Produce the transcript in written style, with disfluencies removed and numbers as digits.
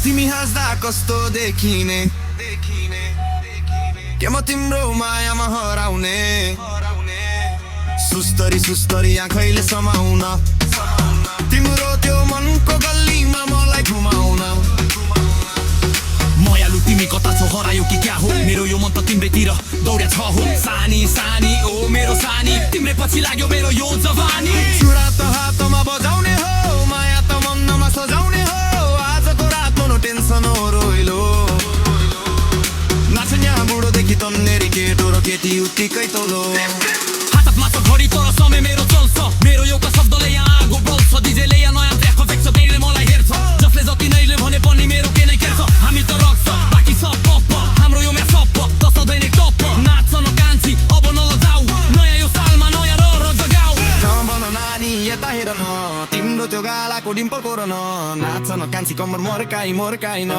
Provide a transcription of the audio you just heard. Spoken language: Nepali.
तिमी हाँस्दा कस्तो देखिने के म तिम्रो मायामा हराउने सुस्तरी सुस्तरी आँखैले समाउन तिम्रो त्यो मनको गल्लीमा मलाई घुमाउन मायालु तिमी कता छौ हरायो कि क्या हो मेरो यो मन त तिम्रैतिर दौड्या छ हो सानी सानी ओ मेरो सानी तिम्रै पछि लाग्यो मेरो यो जवानी चुरा त हातमा बजाउने हो माया त मनमा सजाउने हो आजको रात नो टेन्सन हो रोइलो नाच्न यहाँ बुढोदेखि तन्नेरी केटो र केटी उत्तिकै तोलो हातमा छ घडी तर समय मेरो चल्छ मेरो एउटा शब्दले यहाँ आगो बल्छ डिजेले यहाँ नयाँ ट्र्याकको भेट्छ त्यहीले मलाई हेर्छ जसले जति नैले भने पनि मेरो के नै खेल्छ हामी त रक्छ बाँकी सब पप हाम्रो यो म्याच सप त सधैँ नै टप नाच्छ न कान्छी अब नलजाऊ नयाँ यो सालमा नयाँ र जगाऊ नभन नानी यता हेर न तिम्रो त्यो गालाको डिम्पल कोर न नाच्छ न कान्छी कम्मर मर्काइ मर्काइ न